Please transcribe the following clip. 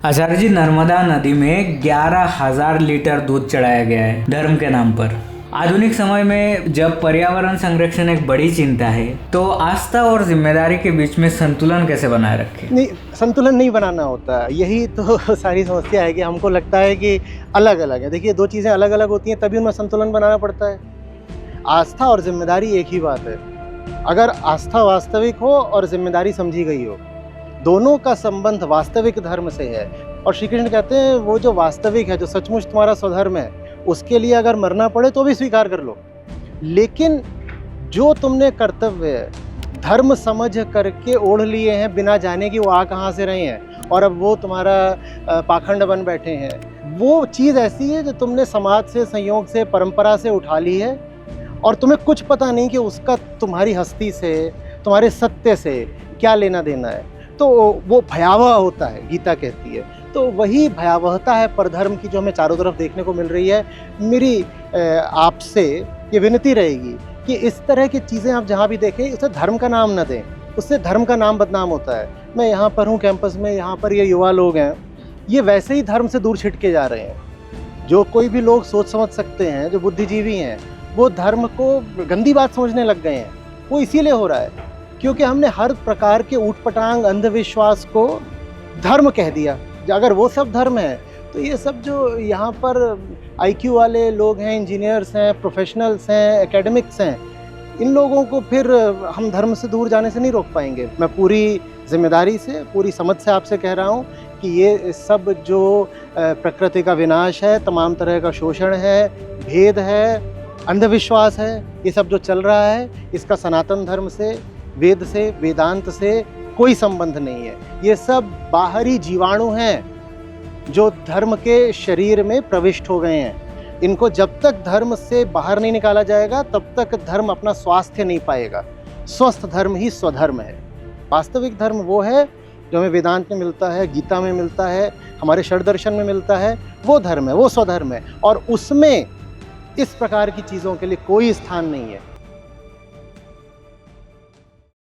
आचार्य जी, नर्मदा नदी में 11,000 लीटर दूध चढ़ाया गया है धर्म के नाम पर। आधुनिक समय में जब पर्यावरण संरक्षण एक बड़ी चिंता है, तो आस्था और जिम्मेदारी के बीच में संतुलन कैसे बनाए रखें? नहीं, संतुलन नहीं बनाना होता, यही तो सारी समस्या है कि हमको लगता है कि अलग अलग है। देखिए, दो चीज़ें अलग अलग होती हैं, तभी उनमें संतुलन बनाना पड़ता है। आस्था और जिम्मेदारी एक ही बात है। अगर आस्था वास्तविक हो और जिम्मेदारी समझी गई हो, दोनों का संबंध वास्तविक धर्म से है। और श्री कृष्ण कहते हैं, वो जो वास्तविक है, जो सचमुच तुम्हारा स्वधर्म है, उसके लिए अगर मरना पड़े तो भी स्वीकार कर लो। लेकिन जो तुमने कर्तव्य धर्म समझ करके ओढ़ लिए हैं, बिना जाने कि वो आ कहाँ से रहे हैं, और अब वो तुम्हारा पाखंड बन बैठे हैं, वो चीज़ ऐसी है जो तुमने समाज से, संयोग से, परंपरा से उठा ली है, और तुम्हें कुछ पता नहीं कि उसका तुम्हारी हस्ती से, तुम्हारे सत्य से क्या लेना देना है। तो वो भयावह होता है, गीता कहती है। तो वही भयावहता है परधर्म की, जो हमें चारों तरफ देखने को मिल रही है। मेरी आपसे ये विनती रहेगी कि इस तरह की चीज़ें आप जहाँ भी देखें, उसे धर्म का नाम न दें, उससे धर्म का नाम बदनाम होता है। मैं यहाँ पर हूँ कैंपस में, यहाँ पर ये युवा लोग हैं, ये वैसे ही धर्म से दूर छिटके जा रहे हैं। जो कोई भी लोग सोच समझ सकते हैं, जो बुद्धिजीवी हैं, वो धर्म को गंदी बात समझने लग गए हैं। वो इसीलिए हो रहा है क्योंकि हमने हर प्रकार के ऊटपटांग अंधविश्वास को धर्म कह दिया। अगर वो सब धर्म है, तो ये सब जो यहाँ पर IQ वाले लोग हैं, इंजीनियर्स हैं, प्रोफेशनल्स हैं, एकेडमिक्स हैं, इन लोगों को फिर हम धर्म से दूर जाने से नहीं रोक पाएंगे। मैं पूरी जिम्मेदारी से, पूरी समझ से आपसे कह रहा हूँ कि ये सब जो प्रकृति का विनाश है, तमाम तरह का शोषण है, भेद है, अंधविश्वास है, ये सब जो चल रहा है, इसका सनातन धर्म से, वेद से, वेदांत से कोई संबंध नहीं है। ये सब बाहरी जीवाणु हैं जो धर्म के शरीर में प्रविष्ट हो गए हैं। इनको जब तक धर्म से बाहर नहीं निकाला जाएगा, तब तक धर्म अपना स्वास्थ्य नहीं पाएगा। स्वस्थ धर्म ही स्वधर्म है। वास्तविक धर्म वो है जो हमें वेदांत में मिलता है, गीता में मिलता है, हमारे षड दर्शन में मिलता है। वो धर्म है, वो स्वधर्म है, और उसमें इस प्रकार की चीज़ों के लिए कोई स्थान नहीं है।